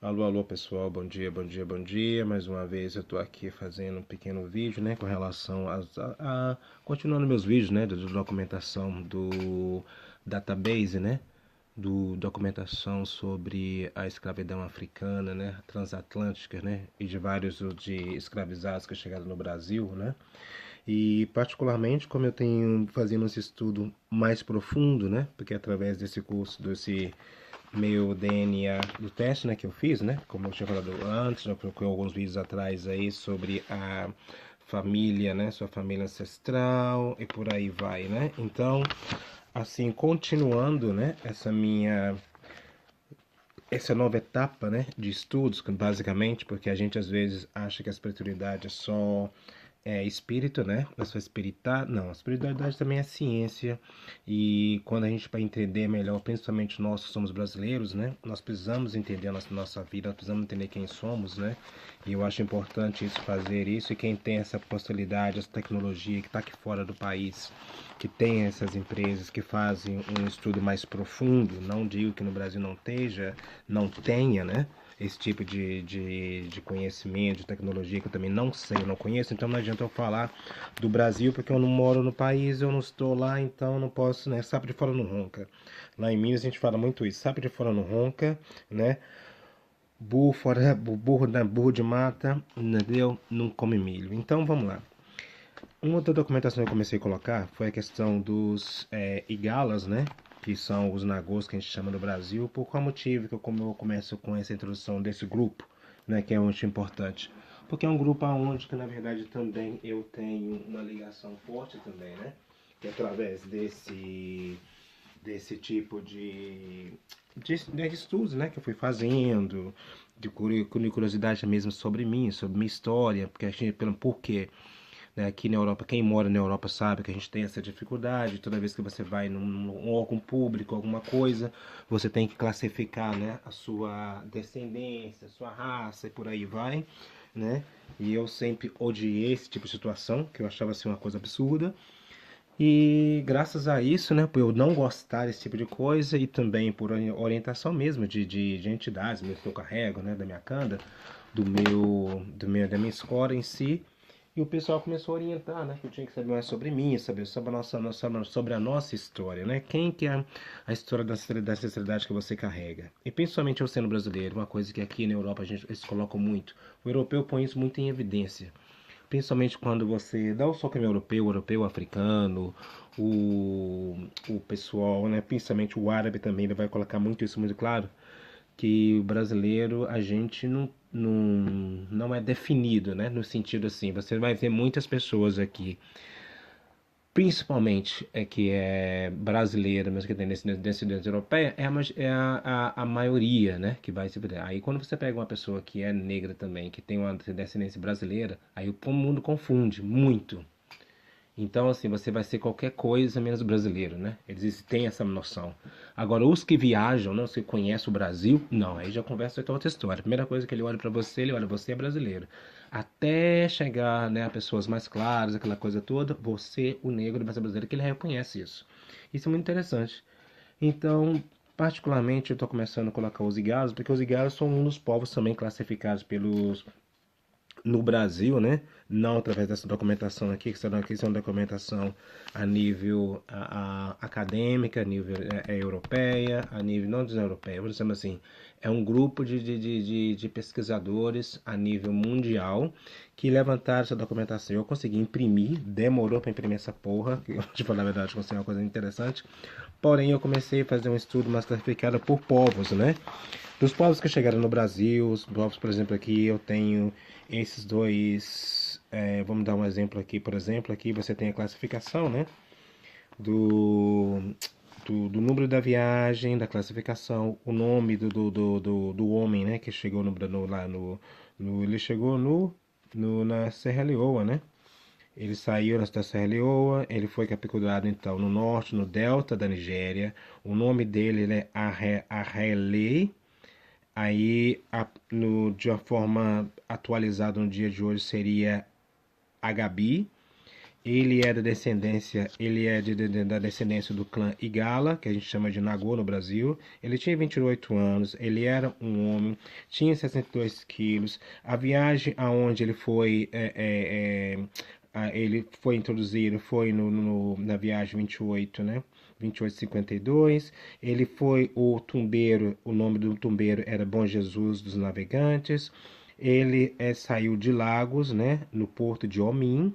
Alô, alô pessoal, bom dia, bom dia, bom dia. Mais uma vez eu estou aqui fazendo um pequeno vídeo, né, com relação continuando meus vídeos, né, de documentação do database, né, do documentação sobre a escravidão africana, né, transatlântica, né, e de vários de escravizados que chegaram no Brasil, né. E particularmente como eu tenho fazendo esse estudo mais profundo, né, porque através desse curso, desse meu DNA do teste, né, que eu fiz, né, como eu tinha falado antes, já coloquei alguns vídeos atrás aí sobre a família, né, sua família ancestral e por aí vai, né. Então, assim, continuando, né, essa nova etapa, né, de estudos, basicamente, porque a gente às vezes acha que a espiritualidade é só espírito, né? A sua espiritar, não, a espiritualidade também é ciência. E quando a gente vai entender melhor, principalmente nós que somos brasileiros, né? Nós precisamos entender a nossa vida, nós precisamos entender quem somos, né? E eu acho importante isso, fazer isso. E quem tem essa possibilidade, essa tecnologia que está aqui fora do país, que tem essas empresas que fazem um estudo mais profundo, não digo que no Brasil não tenha, né? Esse tipo de conhecimento, de tecnologia que eu também não sei, eu não conheço, então não adianta eu falar do Brasil porque eu não moro no país, eu não estou lá, então não posso, né? Sapo de fora não ronca. Lá em Minas a gente fala muito isso, sapo de fora não ronca, né? Burro de mata, entendeu? Não come milho. Então vamos lá. Uma outra documentação que eu comecei a colocar foi a questão dos igalas, né? Que são os nagôs que a gente chama no Brasil. Por qual motivo que como eu começo com essa introdução desse grupo, né? Que é muito importante. Porque é um grupo aonde que na verdade também eu tenho uma ligação forte também, né? Que é através desse tipo de estudos, né? Que eu fui fazendo, de curiosidade mesmo sobre mim, sobre minha história, porque a gente, pelo porquê, né? Aqui na Europa, quem mora na Europa sabe que a gente tem essa dificuldade. Toda vez que você vai num órgão público, alguma coisa, você tem que classificar, né, a sua descendência, a sua raça e por aí vai, né? E eu sempre odiei esse tipo de situação, que eu achava assim uma coisa absurda. E graças a isso, né, por eu não gostar desse tipo de coisa e também por orientação mesmo de entidades mesmo que eu carrego, né, da minha canda, da minha escola em si, e o pessoal começou a orientar, né, que eu tinha que saber mais sobre mim, saber sobre sobre a nossa história, né, quem que é a história da ancestralidade que você carrega. E principalmente eu sendo brasileiro, uma coisa que aqui na Europa eles colocam muito, o europeu põe isso muito em evidência. Principalmente quando você dá o só que é europeu, africano, o pessoal, né, principalmente o árabe também, ele vai colocar muito isso muito claro, que o brasileiro, a gente não é definido, né, no sentido assim, você vai ver muitas pessoas aqui, principalmente que é brasileira, mas que tem descendência europeia, a maioria, né, que vai se ver. Aí quando você pega uma pessoa que é negra também, que tem uma descendência brasileira, aí o mundo confunde muito. Então, assim, você vai ser qualquer coisa menos brasileiro, né? Eles têm essa noção. Agora, os que viajam, não, se conhece o Brasil, não, aí já conversa com outra história. A primeira coisa que ele olha pra você, ele olha, você é brasileiro. Até chegar, né, a pessoas mais claras, aquela coisa toda, você, o negro, vai ser brasileiro, que ele reconhece isso. Isso é muito interessante. Então, particularmente, eu estou começando a colocar os igalos, porque os igalos são um dos povos também classificados pelos no Brasil, né? Não através dessa documentação aqui, que é uma documentação a nível acadêmica, a nível europeia, a nível não europeia, vamos dizer assim, é um grupo de pesquisadores a nível mundial que levantaram essa documentação. Eu consegui imprimir, demorou para imprimir essa porra, que eu te falar a verdade, consegui uma coisa interessante. Porém, eu comecei a fazer um estudo mais classificado por povos, né? Dos povos que chegaram no Brasil, os povos, por exemplo, aqui eu tenho esses dois. Vamos dar um exemplo aqui, por exemplo, aqui você tem a classificação, né? Do, do número da viagem, da classificação, o nome do homem, né? Que chegou lá ele chegou na Serra Leoa, né? Ele saiu da Serra Leoa, ele foi capturado então no norte, no delta da Nigéria. O nome dele ele é Arrele. Aí, de uma forma atualizada no dia de hoje, seria Agabi. Ele é da descendência do clã Igala, que a gente chama de Nagô no Brasil. Ele tinha 28 anos, ele era um homem, tinha 62 quilos. A viagem aonde ele foi, ele foi introduzido foi na viagem 28, né? 2852. Ele foi o tumbeiro, o nome do tumbeiro era Bom Jesus dos Navegantes. Ele saiu de Lagos, né, no porto de Omim,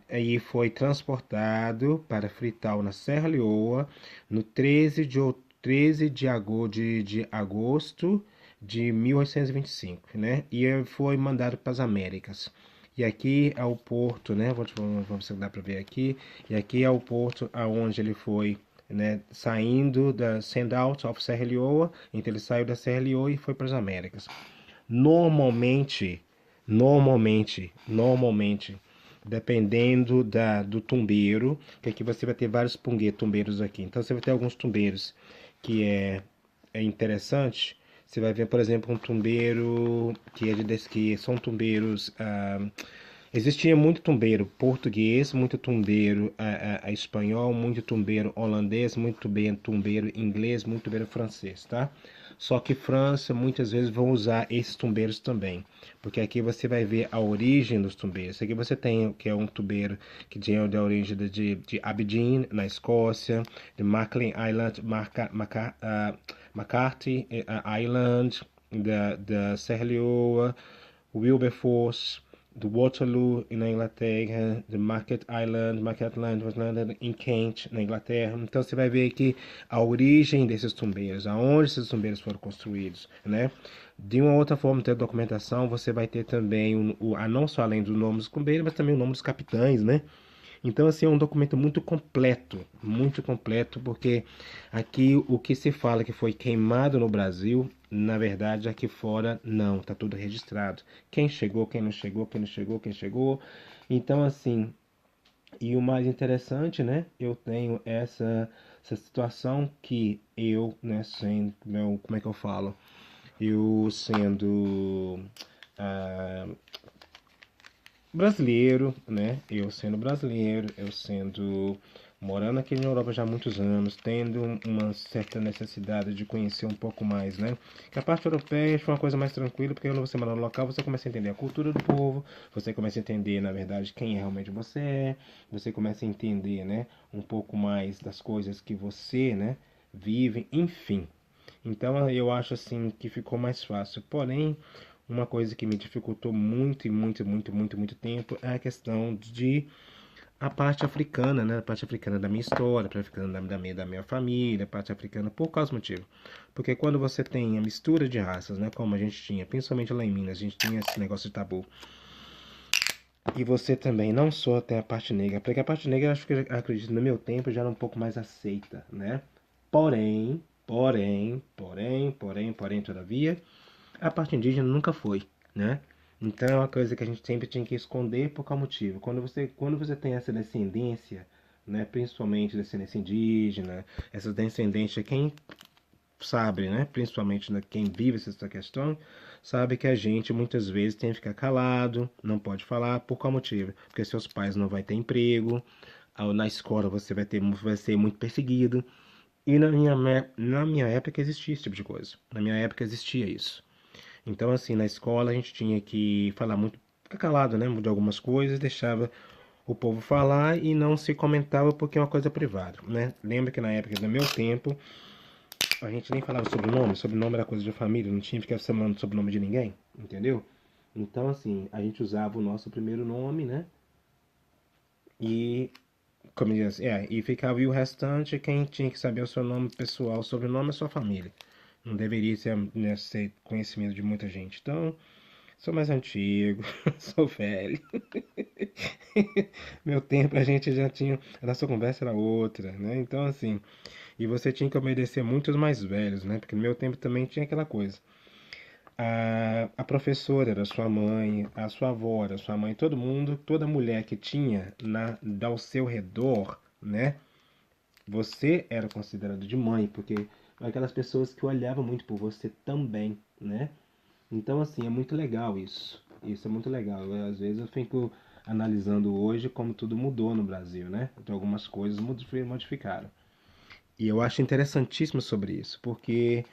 e foi transportado para Frital, na Serra Leoa, no 13 de agosto de 1825, né? E foi mandado para as Américas. E aqui é o porto, né? Vamos ver se dá para ver aqui. E aqui é o porto aonde ele foi, né? Send out of Serra Leoa. Então ele saiu da Serra Leoa e foi para as Américas. Normalmente, normalmente, dependendo do tumbeiro, que aqui você vai ter vários tumbeiros aqui. Então você vai ter alguns tumbeiros que é interessante. Você vai ver, por exemplo, um tumbeiro que são tumbeiros. Existia muito tumbeiro português, muito tumbeiro espanhol, muito tumbeiro holandês, muito tumbeiro inglês, muito tumbeiro francês, tá? Só que França muitas vezes vão usar esses tumbeiros também, porque aqui você vai ver a origem dos tumbeiros. Aqui você tem que é um tumbeiro que tinha da origem de Aberdeen, na Escócia, de Macklin Island, McCarthy Island, da Serra Leoa, Wilberforce, do Waterloo na Inglaterra, de Market Island em Kent, na Inglaterra. Então você vai ver aqui a origem desses tumbeiros, aonde esses tumbeiros foram construídos, né? De uma outra forma, ter documentação, você vai ter também não só além do nome dos tumbeiros, mas também o nome dos capitães, né? Então, assim, é um documento muito completo, porque aqui o que se fala que foi queimado no Brasil, na verdade, aqui fora, não, tá tudo registrado. Quem chegou, quem não chegou, quem não chegou, quem chegou. Então, assim, e o mais interessante, né, eu tenho essa situação que eu, né, sendo, como é que eu falo? Eu sendo ah, brasileiro, né? Eu sendo brasileiro, eu sendo morando aqui na Europa já há muitos anos, tendo uma certa necessidade de conhecer um pouco mais, né? Que a parte europeia foi uma coisa mais tranquila, porque quando você mora no local, você começa a entender a cultura do povo, você começa a entender, na verdade, quem realmente você é, você começa a entender, né, um pouco mais das coisas que você, né, vive, enfim. Então eu acho assim que ficou mais fácil. Porém, uma coisa que me dificultou muito tempo é a questão de a parte africana, né? A parte africana da minha história, a parte africana da minha família, a parte africana por causa do motivo. Porque quando você tem a mistura de raças, né? Como a gente tinha, principalmente lá em Minas, a gente tinha esse negócio de tabu. E você também não só tem a parte negra, porque a parte negra, acho que acredito no meu tempo já era um pouco mais aceita, né? Todavia, a parte indígena nunca foi, né? Então é uma coisa que a gente sempre tinha que esconder por qual motivo. Quando você tem essa descendência, né, principalmente descendência indígena, essa descendência, quem sabe, né, principalmente quem vive essa questão, sabe que a gente muitas vezes tem que ficar calado, não pode falar, por qual motivo? Porque seus pais não vão ter emprego, na escola você vai ser muito perseguido. E na minha época existia esse tipo de coisa. Na minha época existia isso. Então, assim, na escola a gente tinha que falar muito, ficar calado, né? De algumas coisas, deixava o povo falar e não se comentava porque é uma coisa privada, né? Lembra que na época do meu tempo a gente nem falava sobrenome era coisa de família, não tinha que ficar chamando sobrenome de ninguém, entendeu? Então, assim, a gente usava o nosso primeiro nome, né? E, como diz, e ficava e o restante, quem tinha que saber o seu nome pessoal, sobrenome, é sua família. Não deveria ser, né, ser conhecimento de muita gente. Então, sou mais antigo, sou velho. Meu tempo a gente já tinha. A nossa conversa era outra, né? Então, assim. E você tinha que obedecer muitos mais velhos, né? Porque no meu tempo também tinha aquela coisa. A professora era sua mãe, a sua avó era sua mãe, todo mundo, toda mulher que tinha ao seu redor, né? Você era considerado de mãe, porque aquelas pessoas que olhavam muito por você também, né? Então, assim, é muito legal isso. Isso é muito legal. Às vezes eu fico analisando hoje como tudo mudou no Brasil, né? Então algumas coisas modificaram. E eu acho interessantíssimo sobre isso, porque,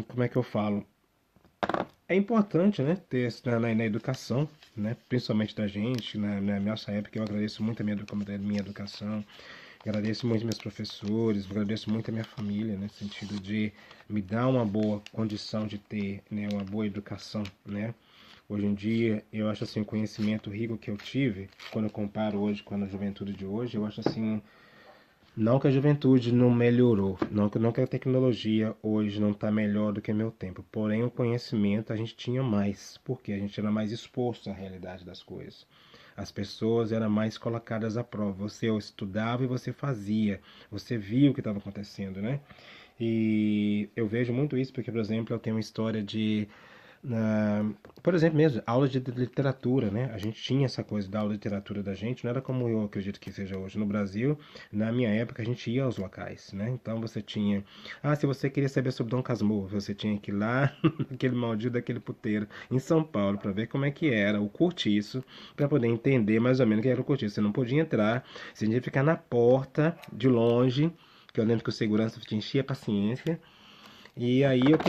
como é que eu falo? É importante, né, ter isso na educação, né, principalmente da gente, na nossa época. Eu agradeço muito a minha educação, agradeço muito meus professores, agradeço muito a minha família, né, no sentido de me dar uma boa condição de ter, né, uma boa educação, né. Hoje em dia, eu acho assim, o conhecimento rico que eu tive, quando eu comparo hoje com a juventude de hoje, eu acho assim, não que a juventude não melhorou, não que a tecnologia hoje não está melhor do que meu tempo, porém o conhecimento a gente tinha mais, porque a gente era mais exposto à realidade das coisas. As pessoas eram mais colocadas à prova. Você estudava e você fazia, você via o que estava acontecendo, né? E eu vejo muito isso porque, por exemplo, eu tenho uma história de por exemplo, mesmo, aula de literatura, né? A gente tinha essa coisa da aula de literatura da gente, não era como eu acredito que seja hoje no Brasil. Na minha época, a gente ia aos locais, né? Então você tinha. Ah, se você queria saber sobre Dom Casmurro, você tinha que ir lá naquele maldito daquele puteiro em São Paulo para ver como é que era o cortiço, para poder entender mais ou menos o que era o cortiço. Você não podia entrar, você tinha que ficar na porta, de longe, que eu lembro que o segurança te enchia a paciência. E aí eu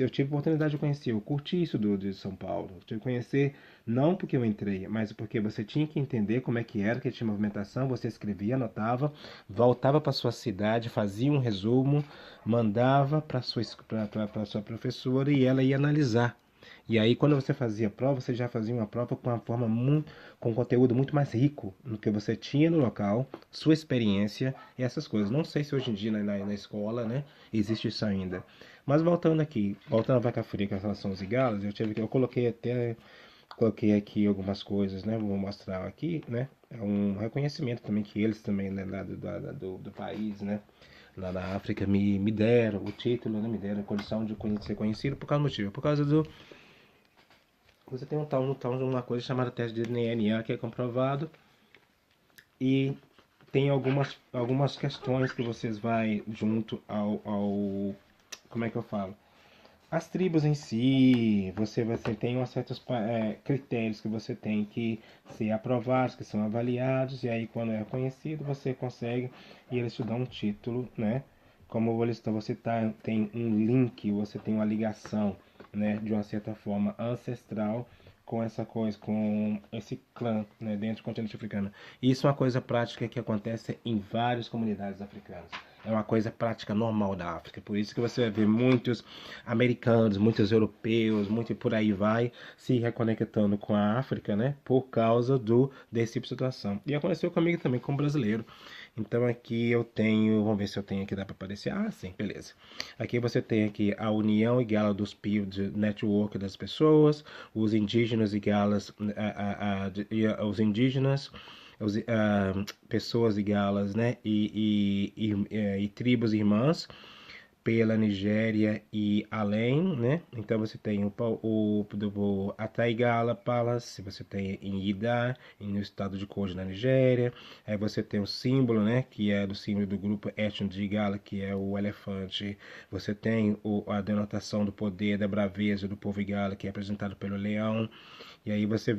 tive a oportunidade de conhecer, eu curti isso de São Paulo. Eu tive que conhecer, não porque eu entrei, mas porque você tinha que entender como é que tinha movimentação, você escrevia, anotava, voltava para sua cidade, fazia um resumo, mandava para sua professora e ela ia analisar. E aí, quando você fazia a prova, você já fazia uma prova com uma forma muito, com um conteúdo muito mais rico no que você tinha no local, sua experiência e essas coisas. Não sei se hoje em dia na escola, né, existe isso ainda. Mas voltando aqui, voltando à vaca fria com relação aos cigarros, eu coloquei aqui algumas coisas, né, vou mostrar aqui, né, é um reconhecimento também que eles também, né, lá do país, né, lá na África me deram o título, né, me deram a condição de ser conhecido por causa do motivo, por causa do você tem uma coisa chamada teste de DNA que é comprovado e tem algumas questões que vocês vai junto como é que eu falo? As tribos em si, você tem uns certos critérios que você tem que ser aprovados, que são avaliados, e aí quando é reconhecido você consegue e eles te dão um título, né? Como você tem um link, você tem uma ligação, né, de uma certa forma ancestral com essa coisa, com esse clã, né, dentro do continente africano. Isso é uma coisa prática que acontece em várias comunidades africanas. É uma coisa prática normal da África. Por isso que você vai ver muitos americanos, muitos europeus, muito por aí vai, se reconectando com a África, né? Por causa desse tipo de situação. E aconteceu comigo também, como brasileiro. Então aqui eu tenho, vamos ver se eu tenho aqui, dá para aparecer. Ah, sim, beleza. Aqui você tem aqui a união e gala dos PIB, network das pessoas, os indígenas e galas, os indígenas, pessoas e galas, né? E tribos irmãs pela Nigéria e além, né? Então você tem o Ataigala Palace, você tem em Ida, no estado de Kogi, na Nigéria. Aí você tem o símbolo, né? Que é do símbolo do grupo étnico de Igala, que é o elefante. Você tem a denotação do poder, da braveza do povo Igala, que é representado pelo leão. E aí você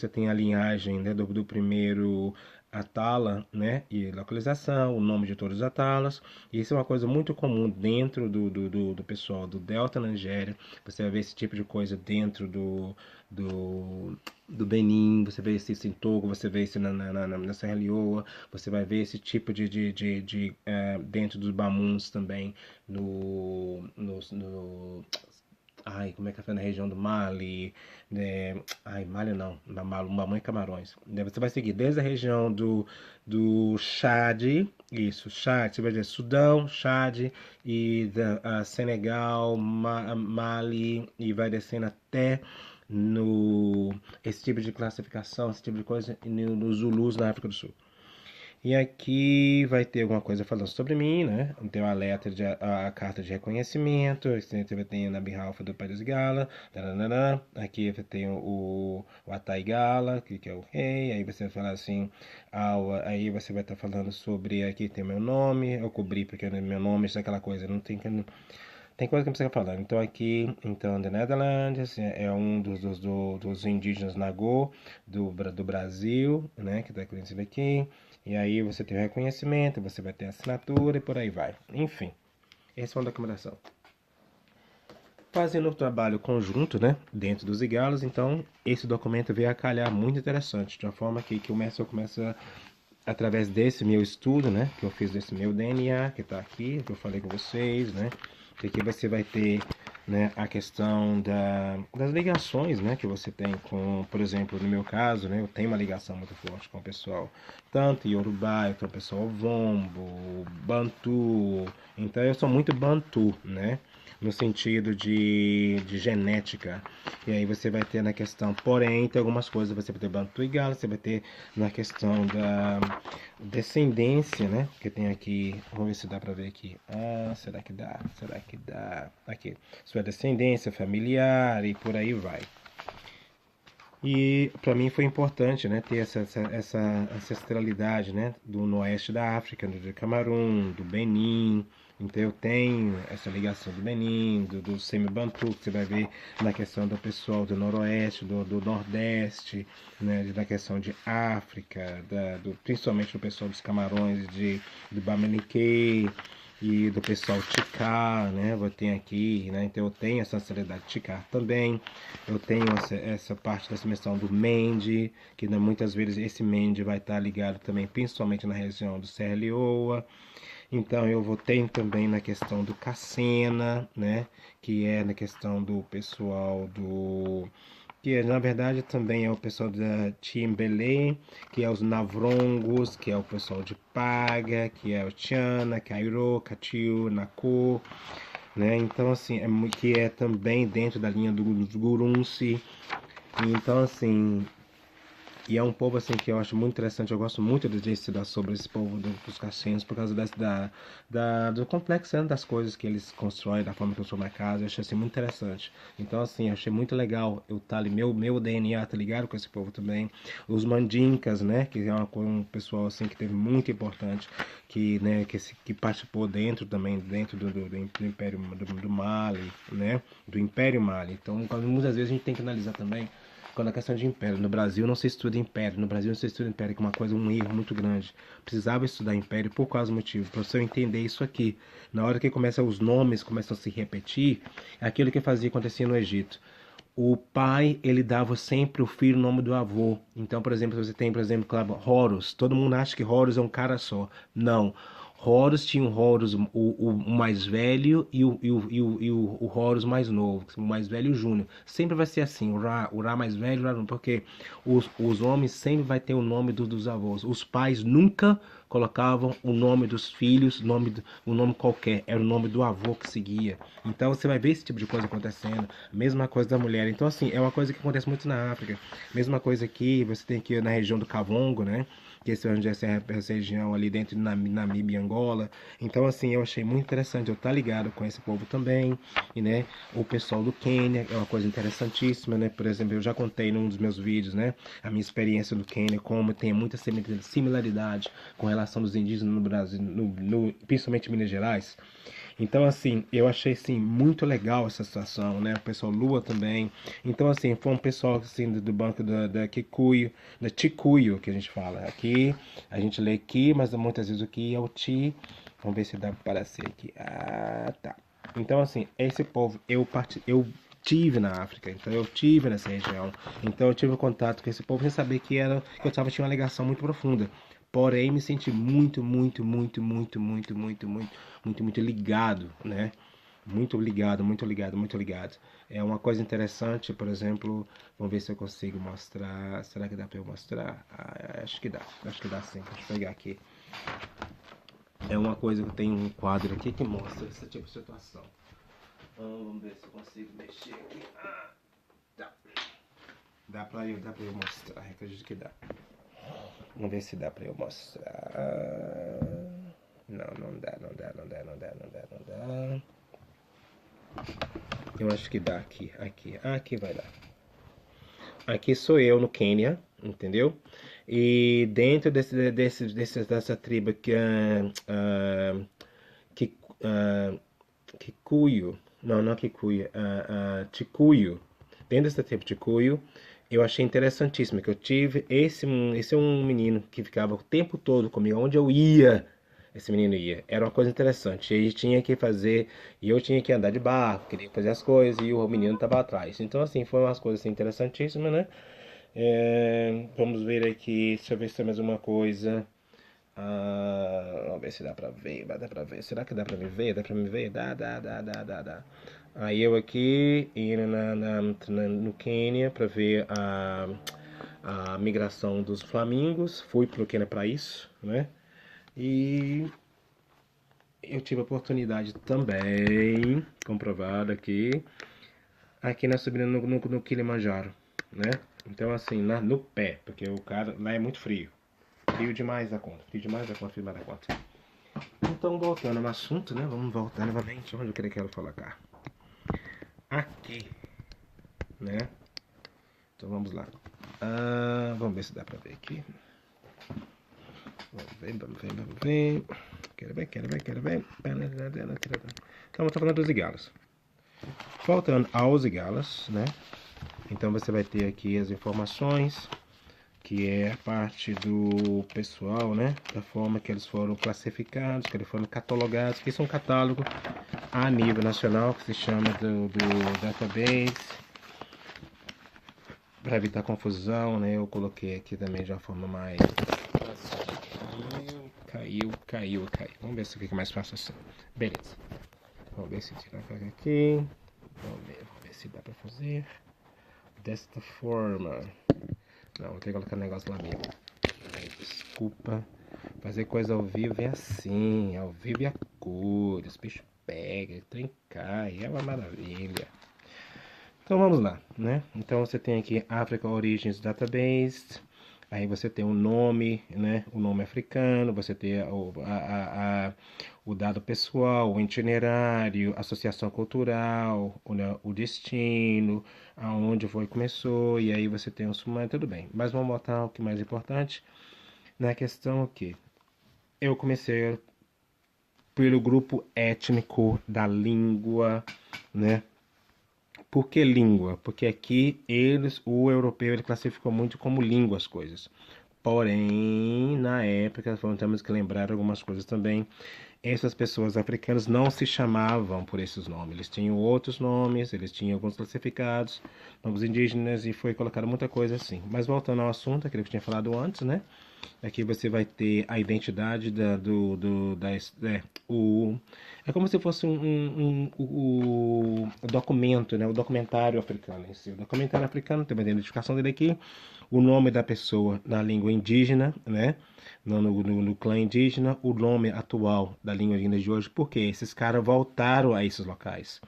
tem a linhagem, né, do primeiro Atala, né, e localização, o nome de todos os Atalas. E isso é uma coisa muito comum dentro do pessoal do Delta na Nigéria. Você vai ver esse tipo de coisa dentro do Benin, você vê isso em Togo, você vê isso na Serra Leoa, você vai ver esse tipo dentro dos Bamuns também, ai, como é que é na região do Mali, né? Ai, Mali não, Mamãe Camarões. Você vai seguir desde a região do Chad, isso, Chad, você vai dizer Sudão, Chad e Senegal, Mali e vai descendo até no esse tipo de classificação, esse tipo de coisa nos Zulus na África do Sul. E aqui vai ter alguma coisa falando sobre mim, né? Tem uma letra, a carta de reconhecimento, você tem na behalf do Paris Gala, taranana. Aqui você tem o Atai Gala, que é o rei, aí você vai falar assim, aí você vai estar falando sobre, aqui tem meu nome, eu cobri porque meu nome, isso é aquela coisa, não tem que tem coisa que não precisa falar. Então aqui, então, The Netherlands é um dos indígenas Nagô do Brasil, né, que está conhecido aqui. E aí você tem o reconhecimento, você vai ter a assinatura e por aí vai. Enfim, essa é uma documentação. Fazendo o trabalho conjunto, né, dentro dos igalos, então esse documento veio a calhar muito interessante, de uma forma que o mestre começa através desse meu estudo, né, que eu fiz desse meu DNA, que está aqui, que eu falei com vocês, né, que aqui você vai ter, né, a questão das ligações, né, que você tem com, por exemplo, no meu caso, né, eu tenho uma ligação muito forte com o pessoal, tanto Yorubá, com o pessoal Vombo, Bantu, então eu sou muito Bantu, né, no sentido de genética. E aí você vai ter na questão, porém, tem algumas coisas, você vai ter Bantu e Galo, você vai ter na questão da descendência, né? Que tem aqui, vamos ver se dá pra ver aqui. Ah, será que dá? Será que dá? Aqui, sua descendência familiar e por aí vai. E para mim foi importante, né, ter essa ancestralidade, né, do oeste da África, do Camarão, do Benin. Então eu tenho essa ligação do Benin, do Semi-Bantu, que você vai ver na questão do pessoal do Noroeste, do Nordeste, né, na questão de África, principalmente do pessoal dos Camarões, do Bamilique, e do pessoal Tikar, né? Eu tenho aqui, né? Então eu tenho essa ancestralidade Tikar também. Eu tenho essa parte dessa questão do Mende, que né, muitas vezes esse Mende vai estar ligado também, principalmente na região do Serra Leoa. Então eu vou ter também na questão do Cacena, né? Que é na questão do pessoal do que na verdade também é o pessoal da Timbelé, que é os Navrongos, que é o pessoal de Paga, que é o Tiana, Cairo, Catiu, Nako, né? Então assim, que é também dentro da linha dos Gurunsi. Então assim, e é um povo assim que eu acho muito interessante, eu gosto muito de estudar sobre esse povo dos cassinos por causa do complexo, né, das coisas que eles constroem, da forma que constroem a casa, eu achei assim muito interessante. Então assim, eu achei muito legal eu estar ali, meu DNA tá ligado com esse povo também. Os Mandinkas, né, que é um pessoal assim que teve muito importante, que, né, que participou dentro também, dentro do Império do Mali, né, do Império Mali. Então muitas vezes a gente tem que analisar também quando a questão de império. No Brasil não se estuda império. No Brasil não se estuda império, que é uma coisa, um erro muito grande. Precisava estudar império por causa do motivo. Para você entender isso aqui. Na hora que começa os nomes começam a se repetir, é aquilo que fazia acontecer no Egito. O pai, ele dava sempre o filho o nome do avô. Então, por exemplo, você tem, por exemplo, claro, Horus. Todo mundo acha que Horus é um cara só. Não. Horus tinha o Horus o mais velho e o Horus mais novo, o mais velho e o Júnior. Sempre vai ser assim, o Ra mais velho, o Ra, porque os homens sempre vai ter o nome dos avós. Os pais nunca colocavam o nome dos filhos, o nome qualquer, era o nome do avô que seguia. Então você vai ver esse tipo de coisa acontecendo. Mesma coisa da mulher. Então assim, é uma coisa que acontece muito na África. Mesma coisa aqui, você tem aqui na região do Cavongo, né? Que essa região ali dentro de Namíbia e Angola. Então, assim, eu achei muito interessante eu estar ligado com esse povo também. E, né, o pessoal do Quênia é uma coisa interessantíssima, né? Por exemplo, eu já contei num dos meus vídeos, né? A minha experiência no Quênia, como tem muita similaridade com relação dos indígenas no Brasil, principalmente em Minas Gerais. Então, assim, eu achei, assim, muito legal essa situação, né? O pessoal Lua também. Então, assim, foi um pessoal, assim, do banco da Kikuyu, da Tikuyu, que a gente fala. Aqui, a gente lê Ki, mas muitas vezes o Ki é o Ti. Vamos ver se dá para aparecer aqui. Ah, tá. Então, assim, esse povo, eu tive na África, então eu tive nessa região. Então eu tive contato com esse povo sem saber que eu tinha uma ligação muito profunda. Porém, me senti muito, muito, muito, muito, muito, muito, muito, muito, muito ligado, né? Muito ligado, muito ligado, muito ligado. É uma coisa interessante, por exemplo, vamos ver se eu consigo mostrar. Será que dá para eu mostrar? Ah, acho que dá sim. Deixa eu pegar aqui. É uma coisa que tem um quadro aqui que mostra essa tipo de situação. Vamos ver se eu consigo mexer aqui. Ah, tá. Dá pra eu mostrar, acredito que dá. Vamos ver se dá pra eu mostrar. Não, não dá, não dá, não dá, não dá, não dá, não dá. Eu acho que dá aqui, aqui vai dar. Aqui sou eu no Quênia, entendeu? E dentro dessa tribo que Kikuyu, Não, não Kikuyu, Tikuyu. Dentro desse tempo Tikuyu, eu achei interessantíssimo que eu tive esse é um menino que ficava o tempo todo comigo, onde eu ia, esse menino ia. Era uma coisa interessante. Ele tinha que fazer, e eu tinha que andar de barco, queria fazer as coisas, e o menino estava atrás. Então, assim, foi umas coisas assim, interessantíssimas, né? Vamos ver aqui, deixa eu ver se tem mais uma coisa. Vamos ver se dá pra ver, dá pra ver. Será que dá pra me ver? Dá pra me ver? Dá. Aí eu aqui indo no Quênia pra ver a migração dos flamingos. Fui pro Quênia pra isso, né? E eu tive a oportunidade também, comprovado aqui na subida no Kilimanjaro, né? Então assim, no pé, porque o cara lá é muito frio. Frio demais da conta, frio demais da conta, frio demais da conta. Então, voltando ao assunto, né? Vamos voltar novamente onde eu quero colocar. Aqui, né? Então vamos lá. Vamos ver se dá pra ver aqui. Vamos ver. Quero ver. Então, eu tô falando dos cigarros. Voltando aos cigarros, né? Então você vai ter aqui as informações, que é a parte do pessoal, né? Da forma que eles foram classificados, que eles foram catalogados, que isso é um catálogo a nível nacional, que se chama do database. Para evitar confusão, né? Eu coloquei aqui também de uma forma mais. Caiu. Vamos ver se fica mais fácil assim. Beleza. Vamos ver se tirar aqui. Vamos ver se dá para fazer desta forma. Não, vou ter que colocar um negócio lá mesmo. Desculpa. Fazer coisa ao vivo é assim. Ao vivo é a cor. Os bichos pegam, trem cai. É uma maravilha. Então vamos lá, né? Então você tem aqui Africa Origins Database. Aí você tem o nome, né? O nome africano, você tem o dado pessoal, o itinerário, associação cultural, o destino, aonde foi que começou, e aí você tem o sumário, tudo bem. Mas vamos botar o que é mais importante na questão aqui. Eu comecei pelo grupo étnico da língua, né? Por que língua? Porque aqui o europeu, ele classificou muito como língua as coisas. Porém, na época, temos que lembrar algumas coisas também. Essas pessoas africanas não se chamavam por esses nomes. Eles tinham outros nomes, eles tinham alguns classificados, novos indígenas, e foi colocado muita coisa assim. Mas voltando ao assunto, aquilo que eu tinha falado antes, né? Aqui você vai ter a identidade é como se fosse o documento, né? O documentário africano em si. O documentário africano tem uma identificação dele aqui, o nome da pessoa na língua indígena, né? No clã indígena, o nome atual da língua indígena de hoje, porque esses caras voltaram a esses locais.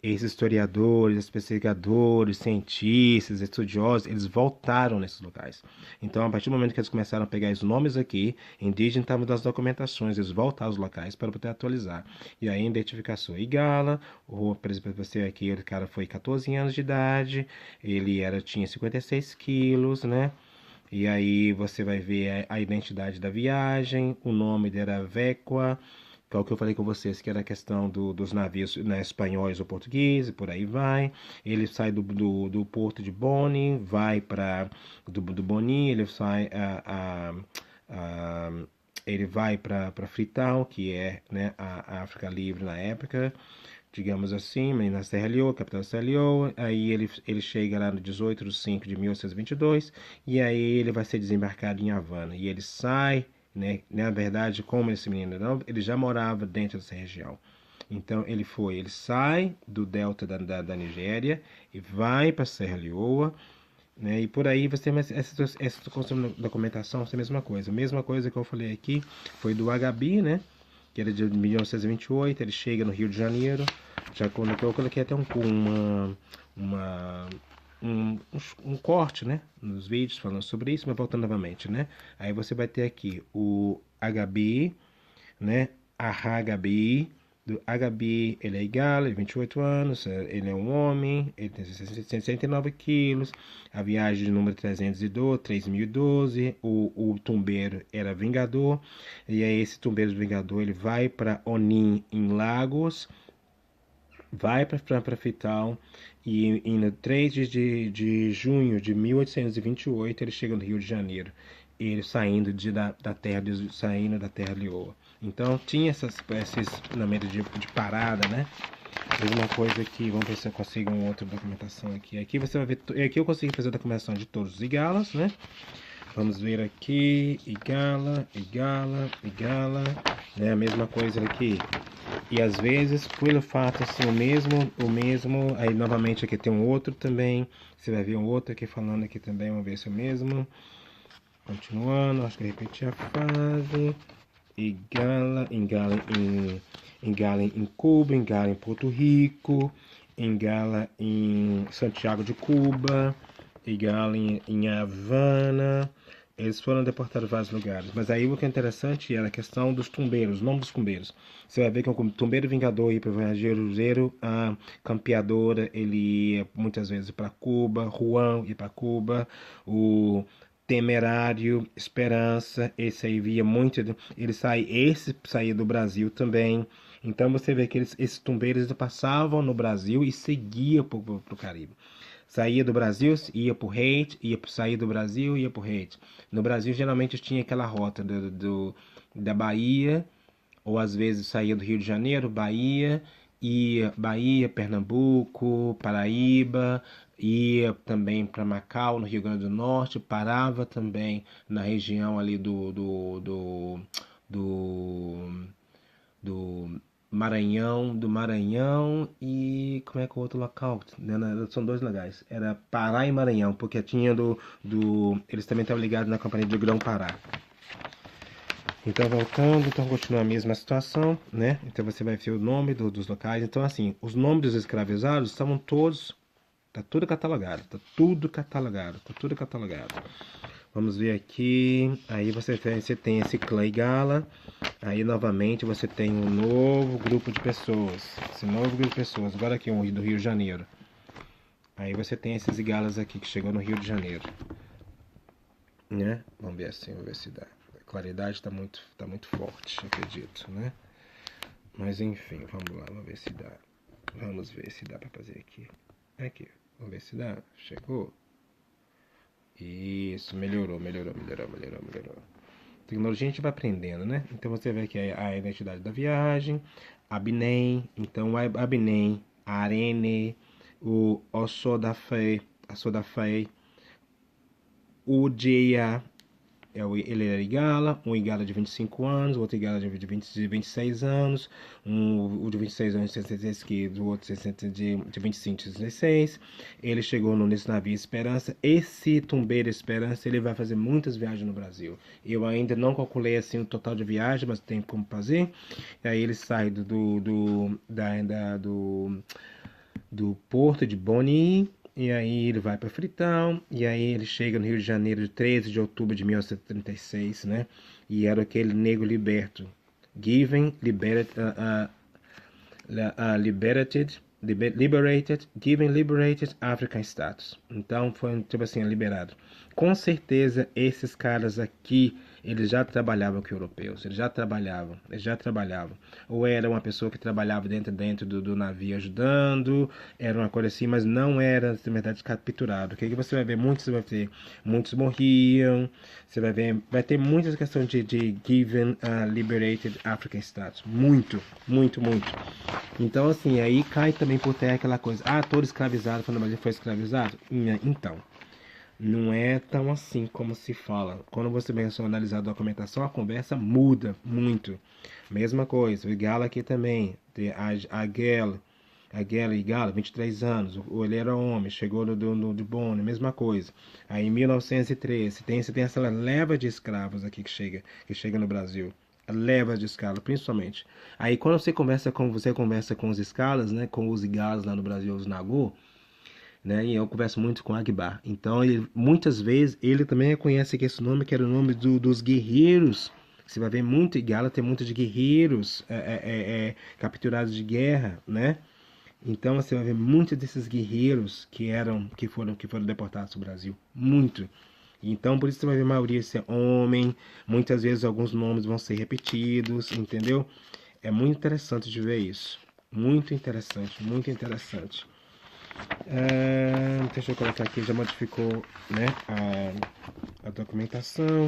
Esses historiadores, pesquisadores, cientistas, estudiosos, eles voltaram nesses locais. Então, a partir do momento que eles começaram a pegar os nomes aqui, indígenas estavam das documentações, eles voltaram aos locais para poder atualizar. E aí, identificação Igala, por exemplo, você aqui, o cara foi 14 anos de idade, tinha 56 quilos, né? E aí você vai ver a identidade da viagem, o nome dele era Vecua, que é o que eu falei com vocês, que era a questão dos navios, né, espanhóis ou portugueses, e por aí vai. Ele sai do porto de Boni, vai para do Boni, ele sai ele vai para Freetown, que é, né, a África Livre na época, digamos assim, na Serra Leoa, capital da Serra Leoa. Aí ele chega lá no 18 de 5 de 1822, e aí ele vai ser desembarcado em Havana. E ele sai, né? Na verdade, como esse menino não, ele já morava dentro dessa região. Então ele sai do delta da Nigéria e vai para a Serra Leoa, né? E por aí você tem essa documentação, essa mesma coisa que eu falei aqui, foi do Agabi, né? Que era de 1928, ele chega no Rio de Janeiro, já quando eu coloquei até uma, um corte, né, nos vídeos falando sobre isso, mas voltando novamente, né? Aí você vai ter aqui o Agabi, né? A Hagabi, do Agabi, ele é igual, ele tem 28 anos, ele é um homem, ele tem 69 quilos, a viagem de número 312, 3012, o tumbeiro era Vingador, e aí esse tumbeiro Vingador, ele vai para Onim, em Lagos, vai para Freetown e no 3 de junho de 1828 ele chega no Rio de Janeiro, ele saindo saindo da terra de Lioa. Então tinha esses momentos de parada, né? Mesma coisa aqui, vamos ver se eu consigo uma outra documentação aqui. Aqui você vai ver, aqui eu consegui fazer a documentação de todos os igalas, né? Vamos ver aqui, igala, igala, igala, né? A mesma coisa aqui. E às vezes, pelo fato assim, o mesmo, aí novamente aqui tem um outro também, você vai ver um outro aqui falando aqui também, vamos ver se é o mesmo. Continuando, acho que eu repeti a frase. Igala, engala em Cuba, engala em Porto Rico, engala em Santiago de Cuba, engala em Havana. Eles foram deportados a vários lugares. Mas aí o que é interessante era a questão dos tumbeiros, o nome dos tumbeiros. Você vai ver que o tumbeiro vingador ia para o viajeiro, a campeadora, ele ia muitas vezes para Cuba, Juan ia para Cuba, o Temerário, Esperança, esse aí via muito, esse saía do Brasil também. Então você vê que esses tumbeiros passavam no Brasil e seguiam para o Caribe. Saía do Brasil, ia para o Haiti, saía do Brasil, ia para o Haiti. No Brasil geralmente tinha aquela rota da Bahia, ou às vezes saía do Rio de Janeiro, Bahia, Pernambuco, Paraíba, ia também para Macau, no Rio Grande do Norte, parava também na região ali do, do Maranhão e como é que é o outro local? São dois lugares. Era Pará e Maranhão, porque tinha eles também estavam ligados na Companhia de Grão-Pará. Então, voltando, então continua a mesma situação, né? Então você vai ver o nome dos locais. Então, assim, os nomes dos escravizados estavam todos, tá tudo catalogado, tá tudo catalogado, tá tudo catalogado. Vamos ver aqui, aí você tem esse clã e gala, aí novamente você tem um novo grupo de pessoas, esse novo grupo de pessoas, agora aqui do Rio de Janeiro. Aí você tem esses igalas aqui que chegou no Rio de Janeiro, né? Vamos ver assim, vamos ver se dá. A claridade tá muito forte, acredito, né? Mas enfim, vamos lá, vamos ver se dá. Vamos ver se dá pra fazer aqui. Aqui, vamos ver se dá. Chegou. Isso, melhorou. Tecnologia a gente vai aprendendo, né? Então você vê aqui a identidade da viagem, Abnem, então o Abnem, a Arene, o Osodafé, o Dia, ele era Igala, um Igala de 25 anos, outro Igala de 26 anos, o de 26 anos de 66, o outro de 25 de 16. Ele chegou nesse navio Esperança. Esse tumbeiro Esperança, ele vai fazer muitas viagens no Brasil. Eu ainda não calculei assim o total de viagens, mas tem como fazer. E aí ele sai do porto de Boni, e aí ele vai para Freetown, e aí ele chega no Rio de Janeiro de 13 de outubro de 1936, né? E era aquele negro liberto. Liberated African Status. Então foi tipo assim, liberado. Com certeza esses caras aqui, eles já trabalhavam com europeus, eles já trabalhavam. Ou era uma pessoa que trabalhava dentro do navio ajudando, era uma coisa assim, mas não era, na verdade, capturado. O que você vai ver? Muitos morriam, você vai ter muitas questões de given liberated African status. Muito. Então, assim, aí cai também por terra aquela coisa, todo escravizado quando o Brasil foi escravizado? Então, não é tão assim como se fala. Quando você começa a analisar a documentação, a conversa muda muito. Mesma coisa, o Igala aqui também, a Igala, 23 anos, ele era homem, chegou de Bonn, mesma coisa. Aí em 1913, você tem essa leva de escravos aqui que chega no Brasil. Leva de escala, principalmente. Aí quando você conversa com os escalas, né, com os igalas lá no Brasil, os Nagô, né, e eu converso muito com Agbar. Então, muitas vezes, ele também reconhece que esse nome que era o nome dos guerreiros. Você vai ver muito Igala, tem muito de guerreiros capturados de guerra, né? Então você vai ver muitos desses guerreiros que foram deportados do Brasil, muito. Então por isso você vai ver a maioria ser homem, muitas vezes alguns nomes vão ser repetidos, entendeu? É muito interessante de ver isso, Muito interessante, muito interessante. Deixa eu colocar aqui, já modificou, né, a documentação.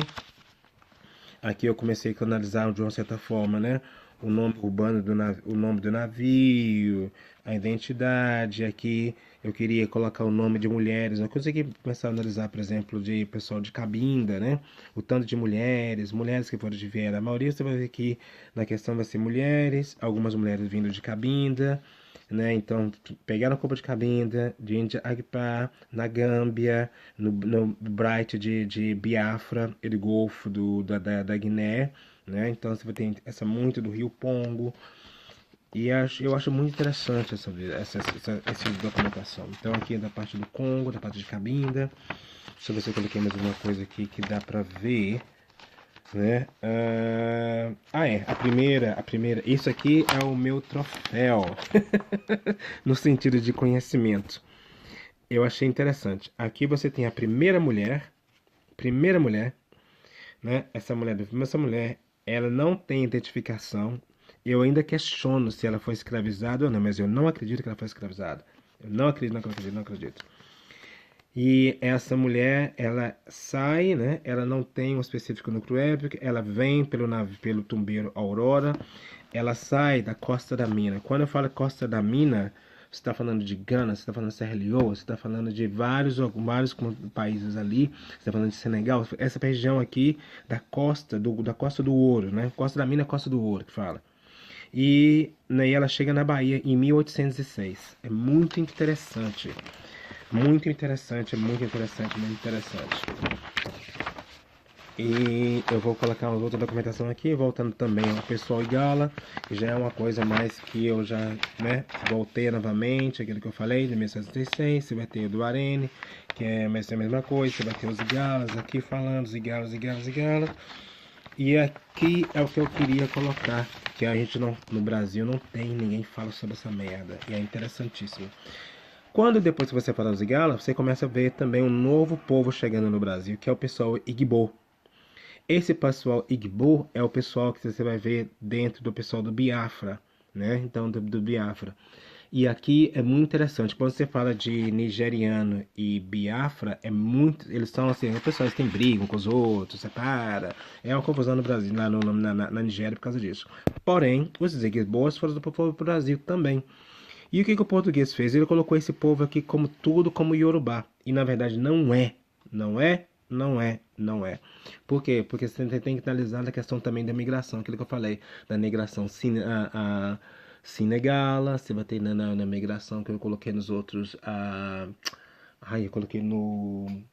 Aqui eu comecei a analisar de uma certa forma, né, o nome urbano do navio, o nome do navio, a identidade. Aqui eu queria colocar o nome de mulheres. Eu consegui começar a analisar, por exemplo, de pessoal de Cabinda, né, o tanto de mulheres que foram de Viera. A maioria você vai ver aqui na questão vai ser mulheres, algumas mulheres vindo de Cabinda, né? Então, pegaram a Copa de Cabinda, de Índia Agpá, na Gâmbia, no Bright de Biafra e do Golfo da Guiné, né? Então, você vai ter essa muito do Rio Pongo. E eu acho muito interessante essa documentação. Então, aqui é da parte do Congo, da parte de Cabinda. Deixa eu ver se eu coloquei mais alguma coisa aqui que dá pra ver, né? A primeira, isso aqui é o meu troféu, no sentido de conhecimento. Eu achei interessante. Aqui você tem a primeira mulher, né? Essa mulher, ela não tem identificação. Eu ainda questiono se ela foi escravizada ou não, mas eu não acredito que ela foi escravizada. Eu não acredito, não acredito, não acredito. E essa mulher, ela sai, né? Ela não tem um específico núcleo épico, ela vem pelo tumbeiro Aurora, ela sai da Costa da Mina. Quando eu falo Costa da Mina, você está falando de Gana, você está falando de Serra Leoa, você está falando de vários países ali, você está falando de Senegal, essa região aqui da Costa do Ouro, né? Costa da Mina, Costa do Ouro, que fala. E né, ela chega na Bahia em 1806. É muito interessante. Muito interessante, muito interessante, muito interessante. E eu vou colocar uma outra documentação aqui, voltando também ao pessoal Igala, que já é uma coisa mais que eu já, né, voltei novamente, aquilo que eu falei, de 1736, você vai ter o do Arene, que é a mesma coisa, você vai ter os Igalas aqui falando, os Igalas. E aqui é o que eu queria colocar, que a gente não, no Brasil não tem, ninguém fala sobre essa merda, e é interessantíssimo. Quando depois que você fala dos Igala, você começa a ver também um novo povo chegando no Brasil, que é o pessoal Igbo. Esse pessoal Igbo é o pessoal que você vai ver dentro do pessoal do Biafra, né? Então, do Biafra. E aqui é muito interessante, quando você fala de nigeriano e Biafra, é muito. Eles são assim, as pessoas têm brigam com os outros, separa. É uma confusão no Brasil, lá na Nigéria por causa disso. Porém, os Igbos foram do povo do Brasil também. E o que o português fez? Ele colocou esse povo aqui como tudo como Yorubá. E na verdade não é. Não é, não é, não é. Por quê? Porque você tem que analisar a questão também da migração, aquilo que eu falei, da migração Sinegala, você vai ter na migração que eu coloquei nos outros. Eu coloquei no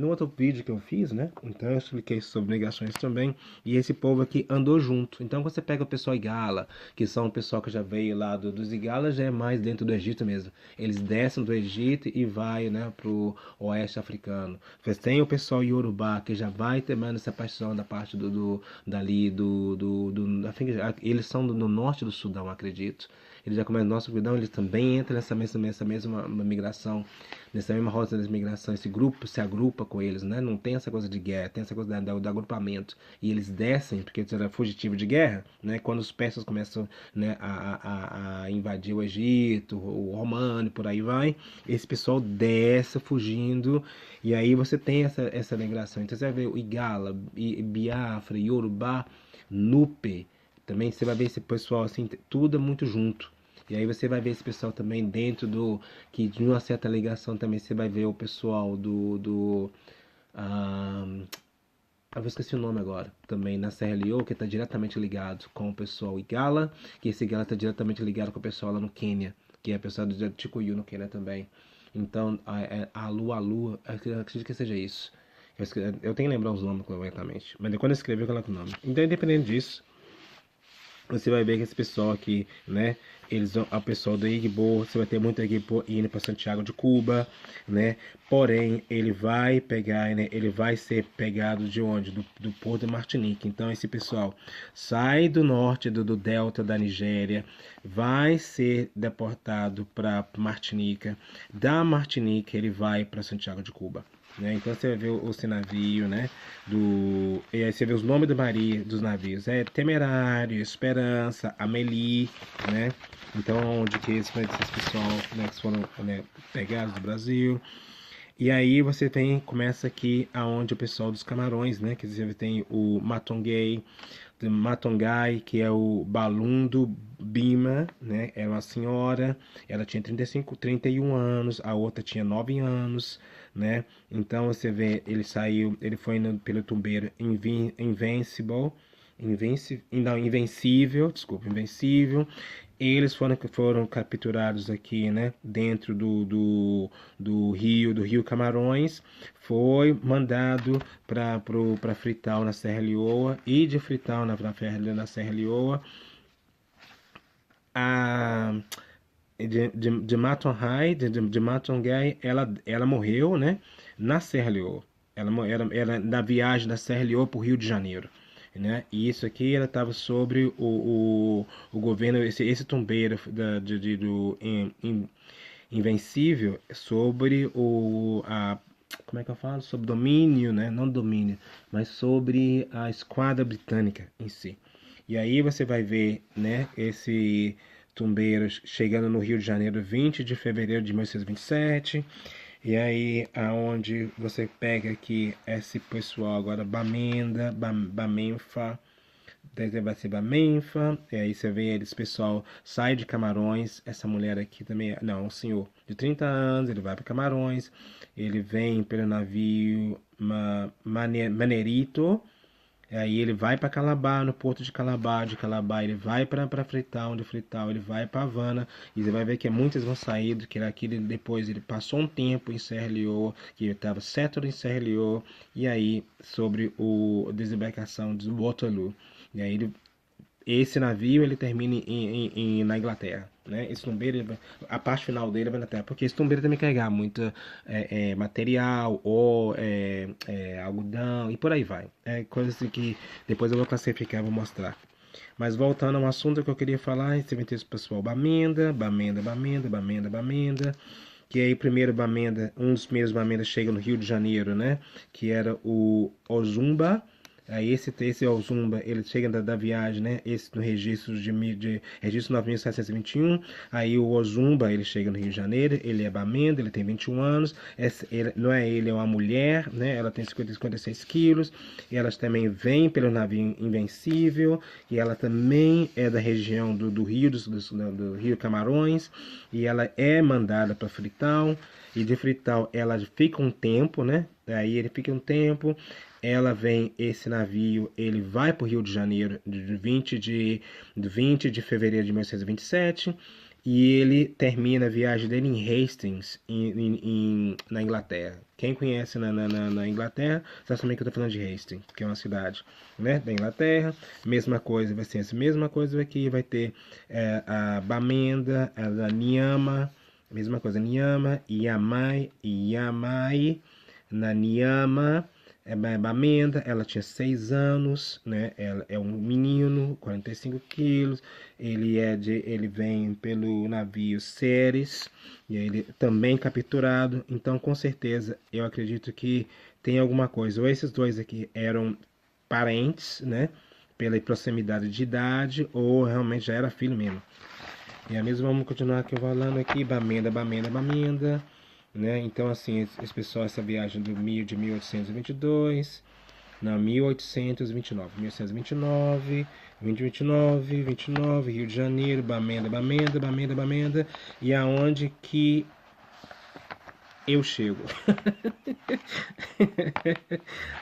outro vídeo que eu fiz, né? Então eu expliquei sobre negações também. E esse povo aqui andou junto. Então quando você pega o pessoal Igala, que são o pessoal que já veio lá dos Igala, já é mais dentro do Egito mesmo. Eles descem do Egito e vai, né, pro oeste africano. Você tem o pessoal Yorubá, que já vai ter mais essa paixão da parte dali, eles são do norte do Sudão, acredito. Eles já começam nosso Sudão, eles também entram nessa mesma migração, nessa mesma rota de migração. Esse grupo se agrupa com eles, né? Não tem essa coisa de guerra, tem essa coisa do agrupamento. E eles descem, porque eles eram fugitivos de guerra, né? Quando os persas começam, né, a invadir o Egito, o Romano, por aí vai, esse pessoal desce fugindo, e aí você tem essa migração. Então você vai ver o Igala, Biafra, Yorubá, Nupe, também você vai ver esse pessoal assim, tudo é muito junto. E aí você vai ver esse pessoal também dentro que de uma certa ligação também você vai ver o pessoal eu esqueci o nome agora, também na Serra Leoa, que está diretamente ligado com o pessoal Igala, que esse Igala está diretamente ligado com o pessoal lá no Quênia, que é o pessoal do Tikuyu no Quênia também. Então, a Lua, eu acredito que seja isso. Eu tenho que lembrar os nomes corretamente, mas quando eu escrevi eu coloco o nome. Então, independente disso, você vai ver que esse pessoal aqui, né? O pessoal do Igbo, você vai ter muito Igbo indo para Santiago de Cuba, né? Porém, ele vai pegar, né? Ele vai ser pegado de onde? Do Porto de Martinique. Então, esse pessoal sai do norte, do delta da Nigéria, vai ser deportado para Martinica. Da Martinica, ele vai para Santiago de Cuba. né? Então você vê esse navio, né? E aí você vê os nomes dos navios. É Temerário, Esperança, Amélie, né? Então, onde que esse pessoal, né, que foram, né, pegados do Brasil. E aí você começa aqui aonde o pessoal dos Camarões, né? Que você tem o Matongai, que é o Balundo Bima, né? É uma senhora, ela tinha 31 anos, a outra tinha 9 anos, né? Então você vê, ele foi pelo tumbeiro Invencível, desculpa, Invencível. Eles foram capturados aqui, né, dentro do rio Camarões. Foi mandado para Frital na Serra Leoa, e de Frital na Serra Leoa a de Matongai, de Matongai, ela morreu, né, na Serra Leoa. Ela na viagem da Serra Leoa para o Rio de Janeiro, né? E isso aqui ela estava sobre o governo, esse tombeiro Invencível, sobre como é que eu falo? Sobre domínio, né? Não domínio, mas sobre a esquadra britânica em si. E aí você vai ver, né, esse tombeiro chegando no Rio de Janeiro 20 de fevereiro de 1927. E aí aonde você pega aqui esse pessoal agora, Bamenfa, daí vai ser Bamenfa, e aí você vê eles, pessoal, sai de Camarões, essa mulher aqui também, não, um senhor de 30 anos, ele vai para Camarões, ele vem pelo navio Manerito, aí ele vai para Calabar, no porto de Calabar ele vai para Freetown, de Freetown ele vai para Havana, e você vai ver que muitos vão sair, que aqui depois ele passou um tempo em Serra Leoa, que ele estava settled em Serra Leoa, e aí sobre a desembarcação de Waterloo. E aí esse navio ele termina na Inglaterra, né? Esse tombeiro, a parte final dele vai na Terra, porque esse tombeiro também carrega muito material, ou algodão e por aí vai. É coisas assim que depois eu vou classificar, vou mostrar. Mas voltando ao assunto que eu queria falar, esse esse pessoal Bamenda, que aí primeiro Bamenda, um dos primeiros Bamenda chega no Rio de Janeiro, né? Que era o Ozumba. Aí esse Ozumba, ele chega da viagem, né? Esse no registro de registro 9.721. Aí o Ozumba, ele chega no Rio de Janeiro, ele é Bamenda, ele tem 21 anos. Não é ele, é uma mulher, né? Ela tem 56 quilos. E elas também vêm pelo navio Invencível. E ela também é da região do Rio, do Rio Camarões. E ela é mandada para Freetown. E de Freetown ela fica um tempo, né? Aí ele fica um tempo, ela vem, esse navio, ele vai para o Rio de Janeiro de 20 de fevereiro de 1927, e ele termina a viagem dele em Hastings, na Inglaterra. Quem conhece na Inglaterra sabe também que eu estou falando de Hastings, que é uma cidade, né, da Inglaterra. Mesma coisa, vai ser essa mesma coisa aqui, vai ter a Bamenda, a Niama, mesma coisa, Niama, Yamai, na Niama, Bamenda, ela tinha 6 anos, né? Ela é um menino, 45 quilos. Ele vem pelo navio Ceres, e ele também capturado. Então, com certeza, eu acredito que tem alguma coisa. Ou esses dois aqui eram parentes, né? Pela proximidade de idade, ou realmente já era filho mesmo. E a mesmo vamos continuar aqui falando aqui, Bamenda, né? Então assim, esse pessoal, essa viagem de 1822, não, 1829, 29, Rio de Janeiro, Bamenda, e aonde que eu chego?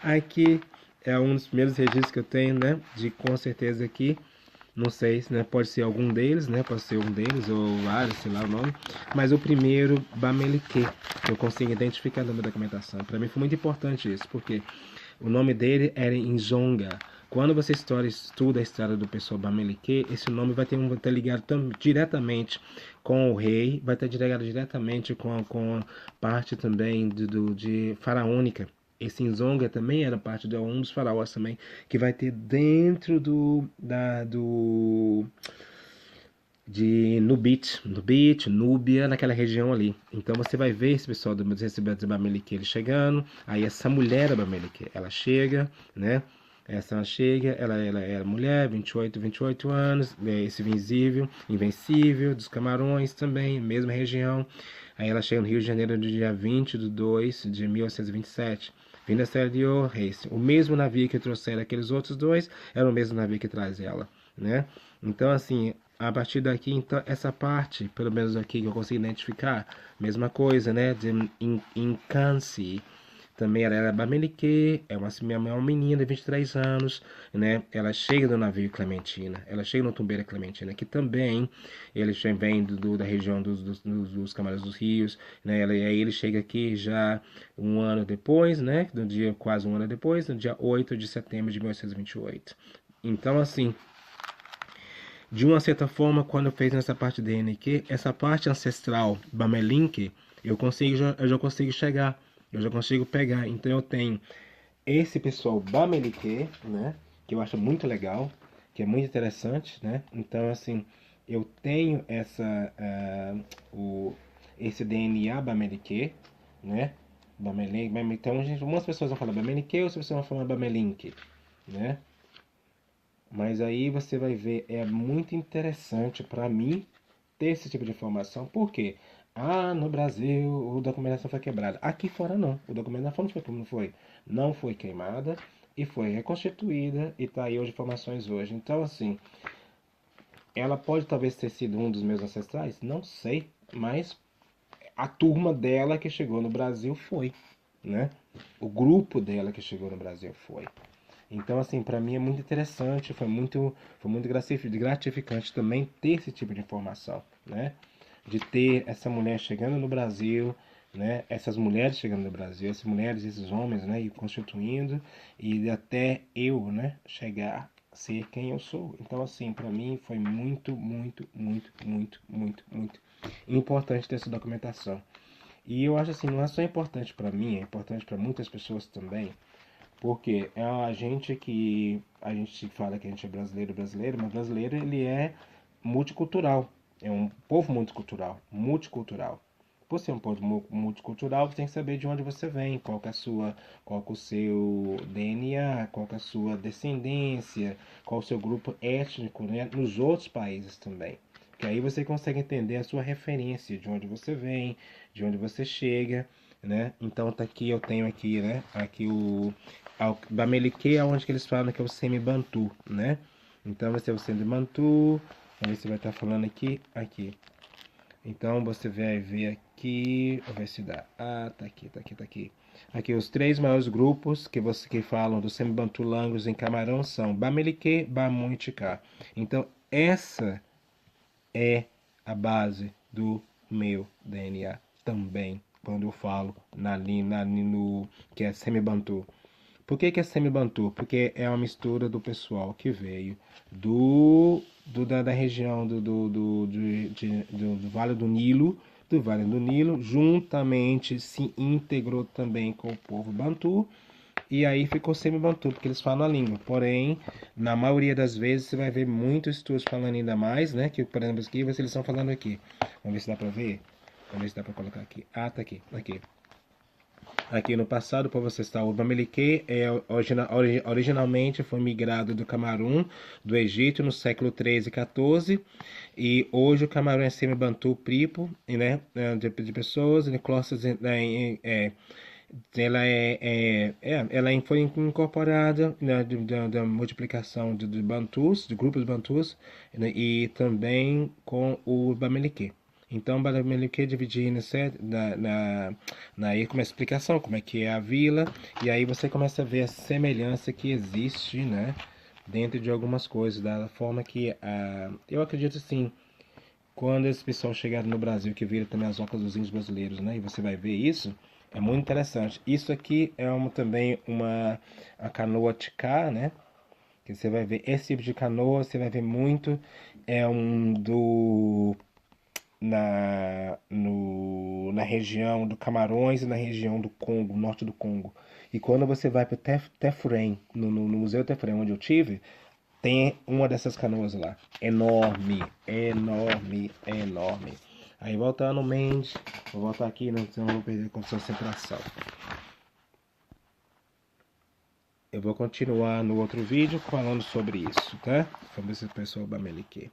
Aqui é um dos primeiros registros que eu tenho, né? De com certeza aqui. Não sei, né? Pode ser algum deles, né? Pode ser um deles ou vários, sei lá o nome. Mas o primeiro, Bamelique, eu consigo identificar na minha documentação. Para mim foi muito importante isso, porque o nome dele era Njonga. Quando você estuda a história do pessoal Bamelique, esse nome vai estar ligado diretamente com o rei, vai estar ligado diretamente com a parte também de faraônica. Esse Nzonga também era parte de um dos faraós também, que vai ter dentro de Nubite, Núbia, naquela região ali. Então você vai ver esse pessoal do Bamelique ele chegando, aí essa mulher da Bamelique, ela chega, né? Essa ela chega, ela é mulher, 28 anos, esse invencível, dos Camarões também, mesma região. Aí ela chega no Rio de Janeiro no dia 20 de 2 de 1927. Vindo a Serra de Reis. O mesmo navio que trouxeram aqueles outros dois era o mesmo navio que traz ela, né? Então, assim, a partir daqui, então, essa parte, pelo menos aqui que eu consigo identificar, mesma coisa, né? De Incanci. Também ela era Bamelique, é uma menina de 23 anos, né? Ela chega no navio Clementina, ela chega no Tumbeira Clementina, que também ele vem da região dos Camarões dos Rios, né? E aí ele chega aqui já um ano depois, né? No dia, quase um ano depois, no dia 8 de setembro de 1928. Então, assim, de uma certa forma, quando eu fiz nessa parte de NQ, essa parte ancestral Bamelink, eu já consigo chegar, eu já consigo pegar. Então eu tenho esse pessoal Bamelique, né, que eu acho muito legal, que é muito interessante, né. Então assim, eu tenho esse DNA Bamelique, né, Bamelink. Então umas pessoas vão falar Bamelique, outras pessoas vão falar Bamelink, né. Mas aí você vai ver, é muito interessante para mim ter esse tipo de informação. Por quê? Ah, no Brasil o documentação foi quebrada. Aqui fora não. O documentação não foi. Não foi queimada e foi reconstituída e tá aí hoje informações hoje. Então assim, ela pode talvez ter sido um dos meus ancestrais? Não sei, mas a turma dela que chegou no Brasil foi, né? O grupo dela que chegou no Brasil foi. Então, assim, para mim é muito interessante, foi muito gratificante também ter esse tipo de informação, né? De ter essa mulher chegando no Brasil, né? Essas mulheres chegando no Brasil, essas mulheres, esses homens, né? E constituindo e até eu, né? Chegar a ser quem eu sou. Então, assim, para mim foi muito, muito, muito, muito, muito, muito importante ter essa documentação. E eu acho assim, não é só importante para mim, é importante para muitas pessoas também, porque é a gente fala que a gente é brasileiro, mas brasileiro ele é multicultural. É um povo multicultural. Por ser um povo multicultural, você tem que saber de onde você vem, qual que é o seu DNA, qual que é a sua descendência, qual é o seu grupo étnico, né, nos outros países também. Que aí você consegue entender a sua referência, de onde você vem, de onde você chega, né? Então tá aqui, eu tenho aqui, né? Aqui o Bamelique é onde que eles falam que é o semi-bantu, né? Então vai ser o semi-bantu, aí você vai estar falando aqui. Então você vai ver aqui, vamos ver se dá. Ah, tá aqui, tá aqui, tá aqui. Aqui os três maiores grupos que falam do semi-bantu langos em Camarão são Bamelique, Bamu e Ticá. Então essa é a base do meu DNA também, quando eu falo no que é semi-bantu. Por que é semi-bantu? Porque é uma mistura do pessoal que veio da região do Vale do Nilo, juntamente se integrou também com o povo Bantu, e aí ficou semi-bantu, porque eles falam a língua. Porém, na maioria das vezes, você vai ver muitos estudos falando ainda mais, né? Que, por exemplo, aqui, eles estão falando aqui. Vamos ver se dá pra ver. Vamos ver se dá pra colocar aqui. Ah, tá aqui, aqui. Aqui no passado, para você estar, o Bamelique originalmente foi migrado do Camarão, do Egito, no século 13 e 14. E hoje o Camarão é semi-bantu pripo, né? De pessoas, de classes, ela foi incorporada, né, da multiplicação de bantus, de grupos bantus, né, e também com o Bamelique. Então, o Bamelique é dividido aí com uma explicação como é que é a vila, e aí você começa a ver a semelhança que existe, né, dentro de algumas coisas, da forma que eu acredito assim, quando esse pessoal chegar no Brasil, que vira também as ocas dos índios brasileiros, né? E você vai ver isso, é muito interessante. Isso aqui é também a canoa ticá, né? Que você vai ver esse tipo de canoa, você vai ver muito. É um do na região do Camarões e na região do Congo, norte do Congo. E quando você vai para o Tefurem, no Museu Tefurem, onde eu tive, tem uma dessas canoas lá. Enorme, enorme, enorme. Aí voltando, Mendes. Vou voltar aqui, não, senão eu vou perder a concentração. Eu vou continuar no outro vídeo falando sobre isso, tá? Sobre esse pessoal Bamelique.